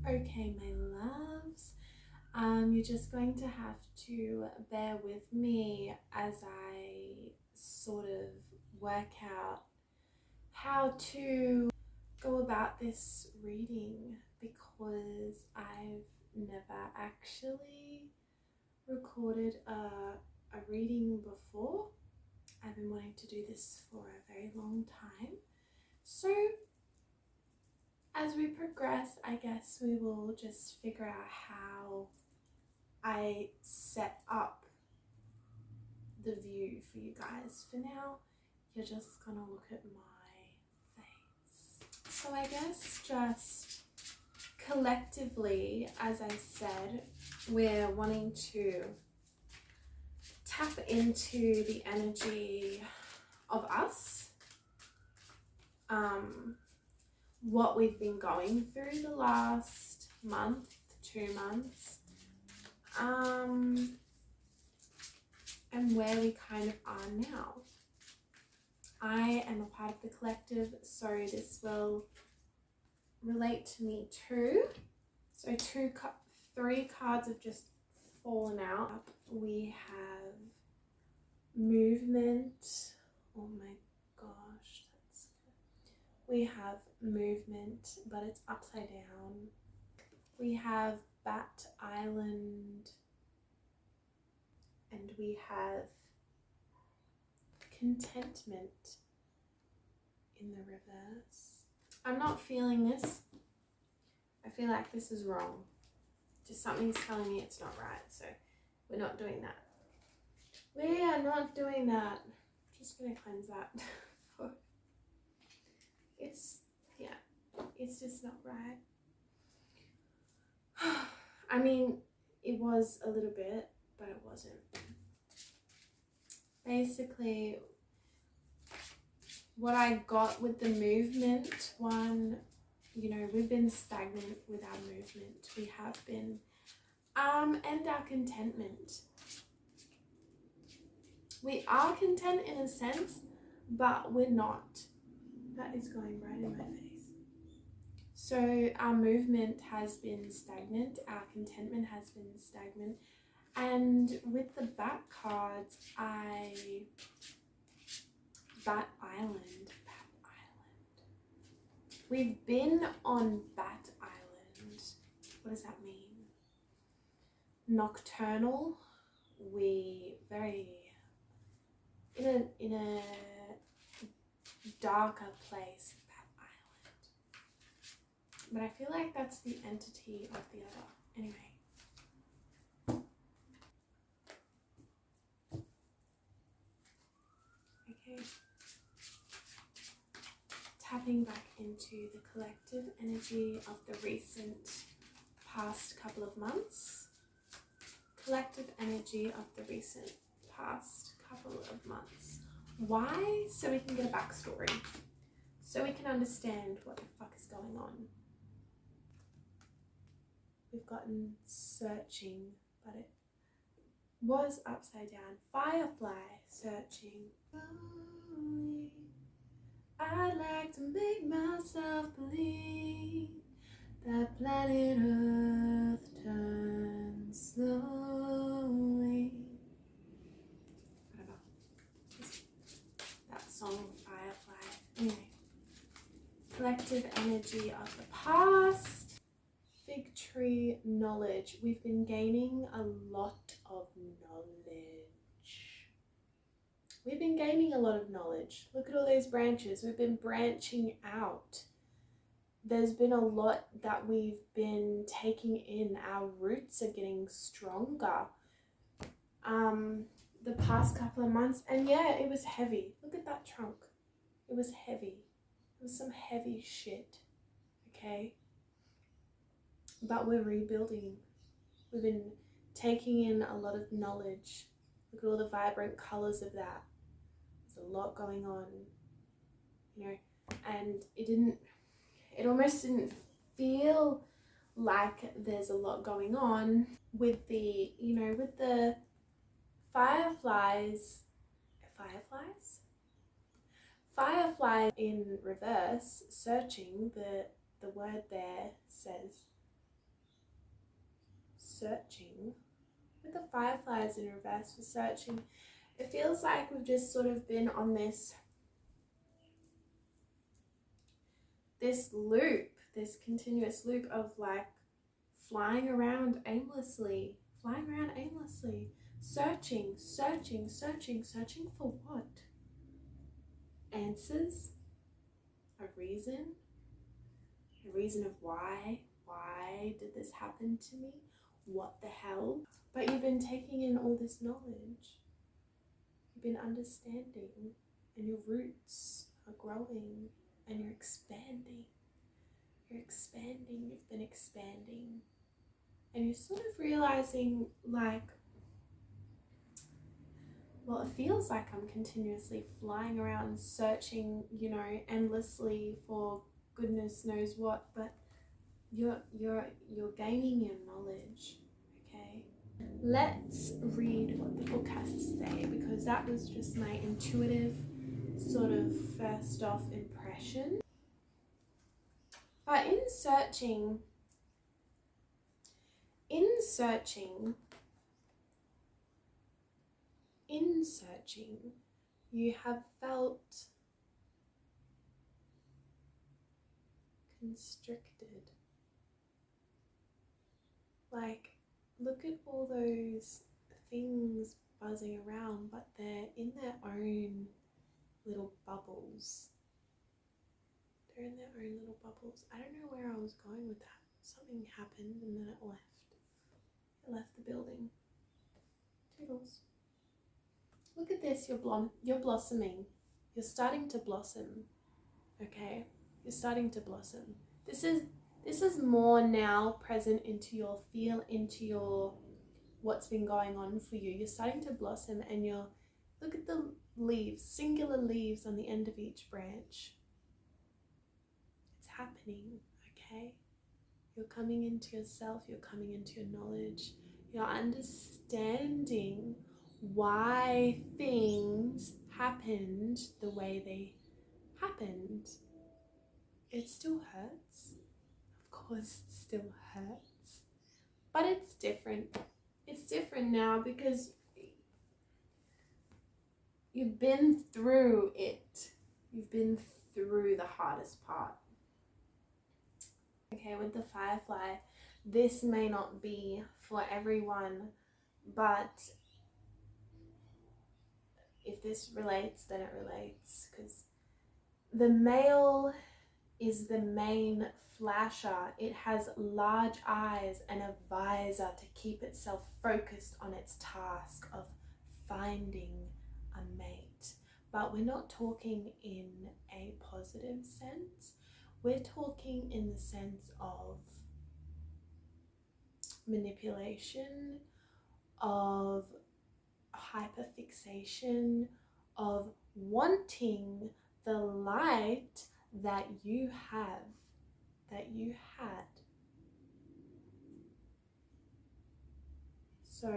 Okay, my loves, you're just going to have to bear with me as I sort of work out how to go about this reading, because I've never actually recorded a reading before. I've been wanting to do this for a very long time. So as we progress, I guess we will just figure out how I set up the view for you guys. For now, you're just gonna look at my face. So I guess just collectively, as I said, we're wanting to tap into the energy of us, what we've been going through the last month, 2 months, and where we kind of are now. I am a part of the collective, so this will relate to me too. So 3 cards have just fallen out. We have movement. Oh my gosh, that's good. We have movement, but it's upside down. We have Bat Island, and we have contentment in the reverse. I'm not feeling this. I feel like this is wrong. Just something's telling me it's not right, so we're not doing that. We are not doing that. Just gonna cleanse that. It's just not right. I mean, it was a little bit, but it wasn't. Basically, what I got with the movement one, you know, we've been stagnant with our movement. We have been. And our contentment. We are content in a sense, but we're not. That is going right in my face. So our movement has been stagnant, our contentment has been stagnant, and with the Bat cards, Bat Island. We've been on Bat Island. What does that mean? Nocturnal. We very in a darker place. But I feel like that's the entity of the other. Anyway. Okay. Tapping back into the collective energy of the recent past couple of months. Collective energy of the recent past couple of months. Why? So we can get a backstory. So we can understand what the fuck is going on. We've gotten searching, but it was upside down. Firefly, searching. Slowly, I'd like to make myself believe that planet Earth turns slowly. I don't know. That song, Firefly. Anyway. Collective energy of the past. Fig tree knowledge. We've been gaining a lot of knowledge. We've been gaining a lot of knowledge. Look at all those branches. We've been branching out. There's been a lot that we've been taking in. Our roots are getting stronger. The past couple of months, and yeah, it was heavy. Look at that trunk. It was heavy. It was some heavy shit. Okay? But we're rebuilding. We've been taking in a lot of knowledge. Look at all the vibrant colors of that. There's a lot going on, you know, and it almost didn't feel like there's a lot going on with the, you know, with the fireflies in reverse, searching. The word there says searching, with the fireflies in reverse for searching, it feels like we've just sort of been on this loop, this continuous loop of like flying around aimlessly, searching for what? Answers? A reason of why did this happen to me? What the hell? But you've been taking in all this knowledge, you've been understanding, and your roots are growing and you're expanding, you've been expanding, and you're sort of realizing like, well, it feels like I'm continuously flying around searching, you know, endlessly for goodness knows what, but you're gaining your knowledge, okay? Let's read what the book has to say, because that was just my intuitive sort of first off impression. But in searching, you have felt constricted. Like, look at all those things buzzing around, but they're in their own little bubbles. They're in their own little bubbles. I don't know where I was going with that. Something happened and then it left. It left the building. Toodles. Look at this, you're blossoming. You're starting to blossom, okay? You're starting to blossom. This is more now present into your feel, into your what's been going on for you. You're starting to blossom, and look at the leaves, singular leaves on the end of each branch. It's happening, okay? You're coming into yourself, you're coming into your knowledge, you're understanding why things happened the way they happened. It still hurts. Of course, it still hurts. But it's different. It's different now because you've been through it. You've been through the hardest part. Okay, with the firefly, this may not be for everyone, but if this relates, then it relates, because the male is the main flasher. It has large eyes and a visor to keep itself focused on its task of finding a mate. But we're not talking in a positive sense. We're talking in the sense of manipulation, of hyperfixation, of wanting the light that you have, that you had. So,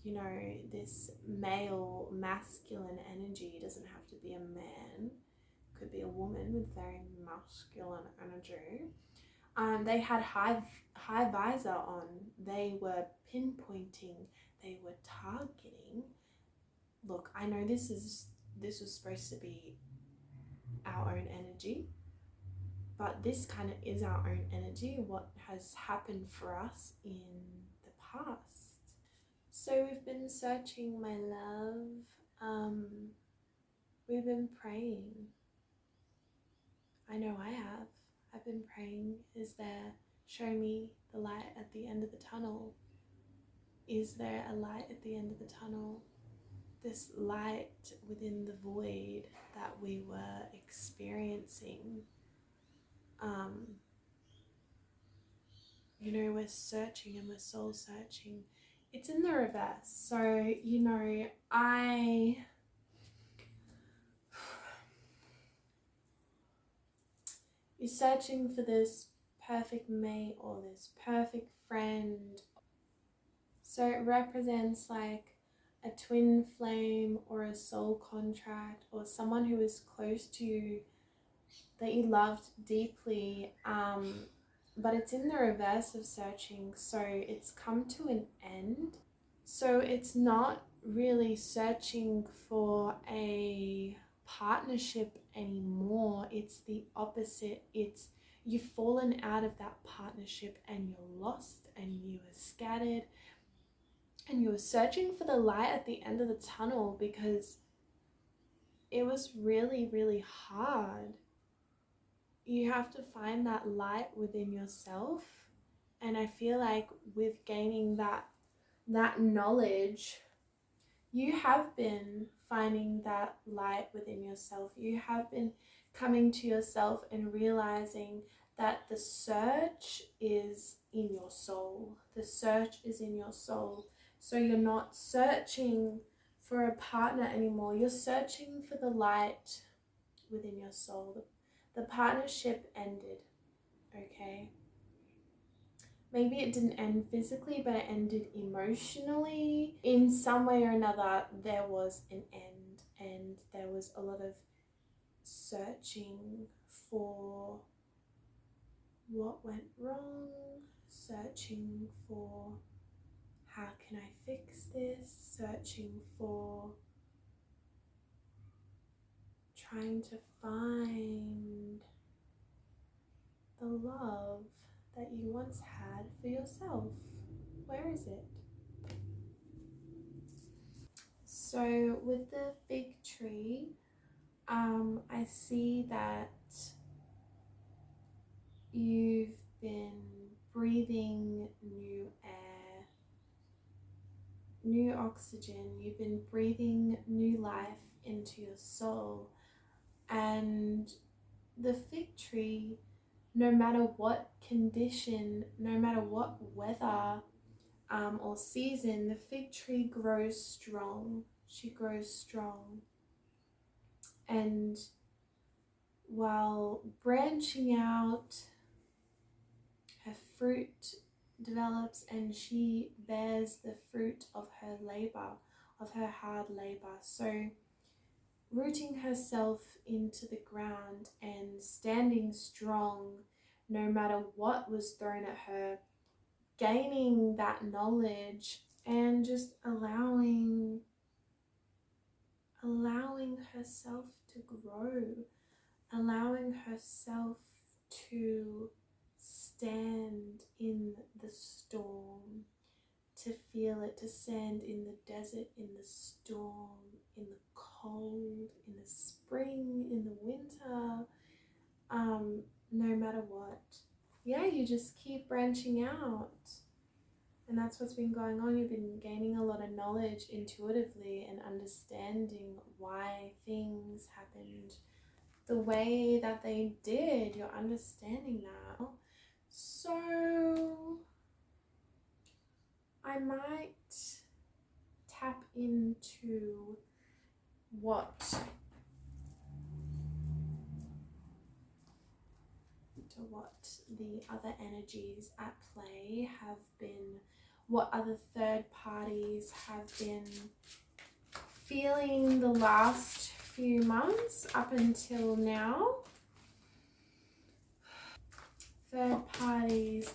you know, this male, masculine energy doesn't have to be a man. It could be a woman with very masculine energy. They had high visor on. They were pinpointing. They were targeting. Look, I know this was supposed to be our own energy, but this kind of is our own energy, what has happened for us in the past. So we've been searching, my love. We've been praying. I know I have. I've been praying. Is there, show me the light at the end of the tunnel? Is there a light at the end of the tunnel? This light within the void that we were experiencing. You know, we're searching and we're soul searching. It's in the reverse. So, you know, you're searching for this perfect mate or this perfect friend. So it represents like a twin flame or a soul contract, or someone who is close to you that you loved deeply, but it's in the reverse of searching, so it's come to an end. So it's not really searching for a partnership anymore. It's the opposite. It's you've fallen out of that partnership and you're lost and you are scattered and you were searching for the light at the end of the tunnel because it was really, really hard. You have to find that light within yourself. And I feel like with gaining that knowledge, you have been finding that light within yourself. You have been coming to yourself and realizing that the search is in your soul. The search is in your soul. So you're not searching for a partner anymore. You're searching for the light within your soul. The partnership ended, okay? Maybe it didn't end physically, but it ended emotionally. In some way or another, there was an end, and there was a lot of searching for what went wrong, searching for how can I fix this, searching for trying to find the love that you once had for yourself. Where is it? So with the fig tree, I see that you've been breathing new air, new oxygen. You've been breathing new life into your soul. And the fig tree, no matter what condition, no matter what weather or season, the fig tree grows strong. She grows strong. And while branching out, her fruit develops and she bears the fruit of her labor, of her hard labor. So rooting herself into the ground and standing strong no matter what was thrown at her, gaining that knowledge and just allowing herself to grow, allowing herself to stand in the storm, to feel it, to stand in the desert, in the storm, in the cold, in the spring, in the winter, no matter what. Yeah, you just keep branching out. And that's what's been going on. You've been gaining a lot of knowledge intuitively and understanding why things happened the way that they did. You're understanding now. So I might tap into what the other energies at play have been, what other third parties have been feeling the last few months up until now. Third parties,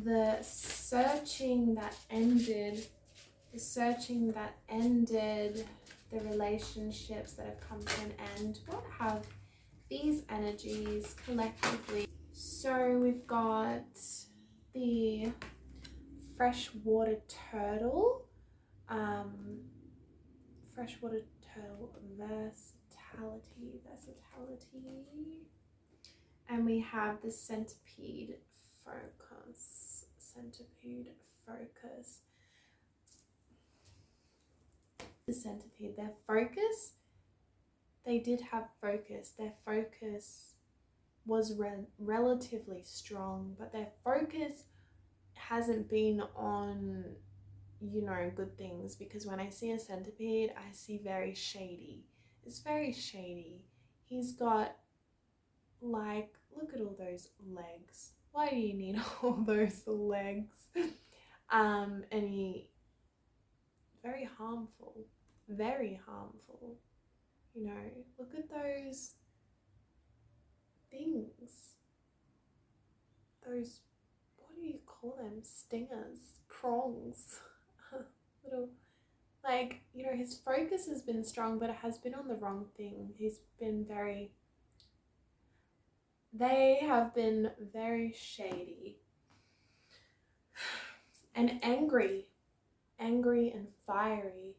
the searching that ended, the relationships that have come to an end. What have these energies collectively? So we've got the freshwater turtle, versatility, and we have the centipede focus. The centipede, their focus, they did have focus. Their focus was relatively strong, but their focus hasn't been on, you know, good things, because when I see a centipede, I see very shady. It's very shady. He's got, like, look at all those legs. Why do you need all those legs? And he, very harmful, you know. Look at those things, those what do you call them? Stingers, prongs, little, like, you know, his focus has been strong, but it has been on the wrong thing. They have been very shady and angry and fiery.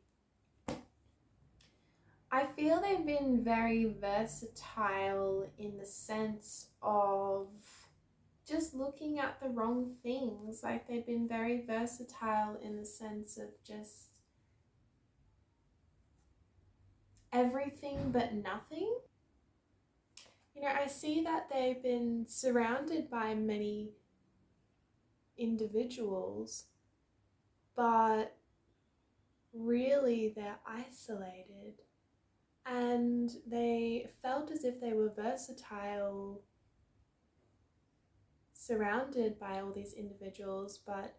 I feel they've been very versatile in the sense of just looking at the wrong things. Like, they've been very versatile in the sense of just everything but nothing. You know, I see that they've been surrounded by many individuals, but really they're isolated, and they felt as if they were versatile, surrounded by all these individuals, but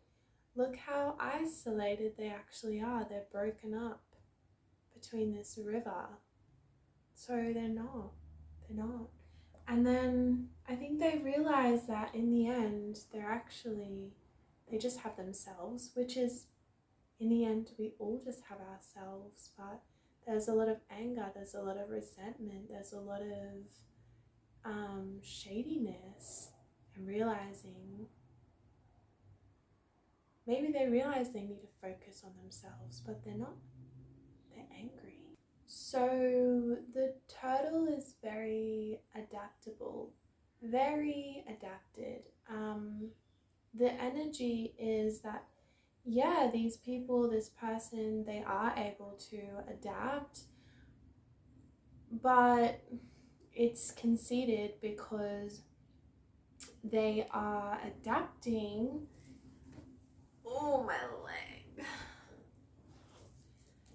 look how isolated they actually are. They're broken up between this river. So they're not. And then I think they realize that in the end, they just have themselves, which is, in the end, we all just have ourselves. But there's a lot of anger, there's a lot of resentment, there's a lot of shadiness, and maybe they realize they need to focus on themselves, but they're not. They're angry. So the turtle is very adaptable, very adapted. The energy is that, yeah, these people, this person, they are able to adapt, but it's conceited because they are adapting. Oh, my leg.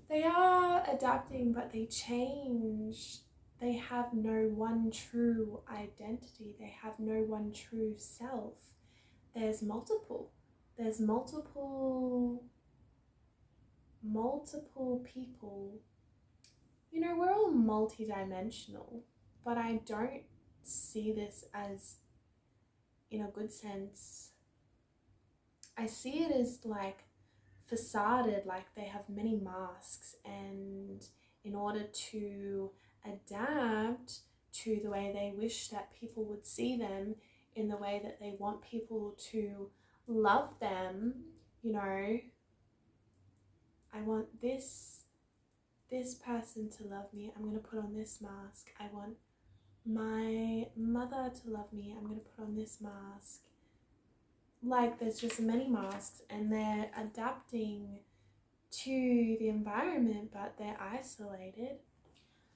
They are adapting, but they change. They have no one true identity. They have no one true self. There's multiple people. You know, we're all multidimensional, but I don't see this as in a good sense. I see it as like facaded, like they have many masks, and in order to adapt to the way they wish that people would see them, in the way that they want people to love them, you know, I want this person to love me, I'm going to put on this mask. I want my mother to love me, I'm going to put on this mask. Like, there's just many masks, and they're adapting to the environment, but they're isolated.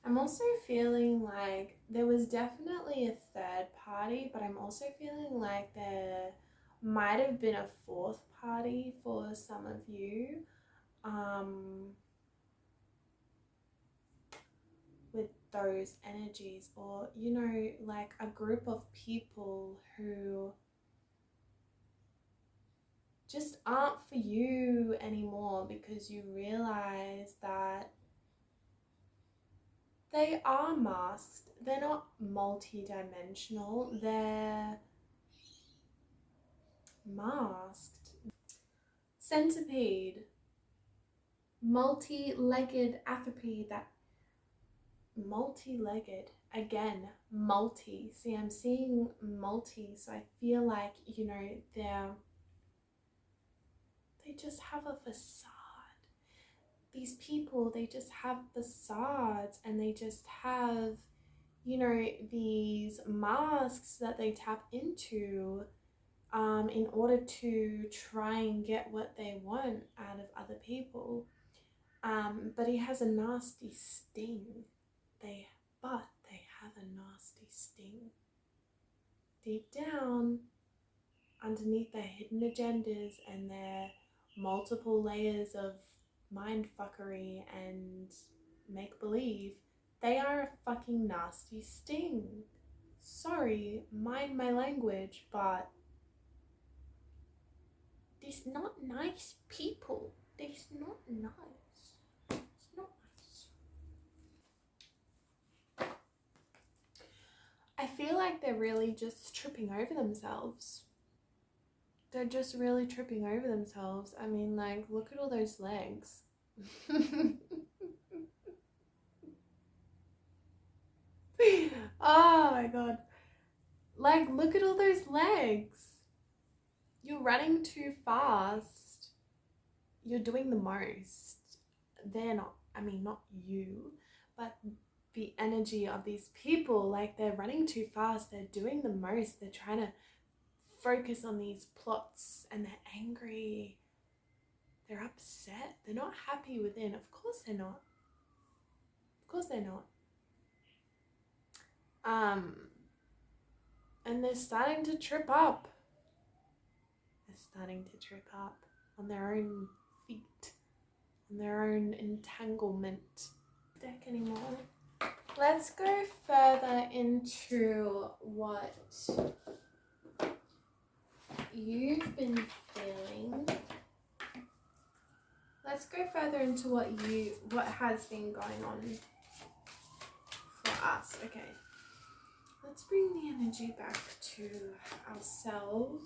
I'm also feeling like there was definitely a third party, but I'm also feeling like there might have been a fourth party for some of you, with those energies, or, you know, like a group of people who just aren't for you anymore, because you realize that they are masked. They're not multi-dimensional, they're masked. Centipede, multi-legged atrophy, that multi-legged, again, multi. See, I'm seeing multi, so I feel like, you know, they just have a facade. These people, they just have facades, and they just have, you know, these masks that they tap into in order to try and get what they want out of other people. But he has a nasty sting. They have a nasty sting. Deep down, underneath their hidden agendas and their multiple layers of mind fuckery and make-believe, they are a fucking nasty sting. Sorry, mind my language, but these not nice people. These not nice. It's not nice. I feel like they're really just tripping over themselves. they're just really tripping over themselves. I mean, like, look at all those legs. Oh my god. Like, look at all those legs. You're running too fast. You're doing the most. They're not, I mean, not you, but the energy of these people. Like, they're running too fast. They're doing the most. They're trying to focus on these plots, and they're angry. They're upset. They're not happy within. Of course they're not. Of course they're not. And they're starting to trip up. They're starting to trip up on their own feet, on their own entanglement. Deck anymore. Let's go further into what you've been feeling. Let's go further into what has been going on for us. Okay. Let's bring the energy back to ourselves.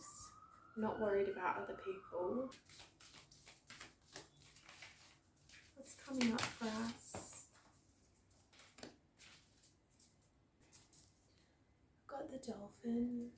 Not worried about other people. What's coming up for us? Got the dolphin.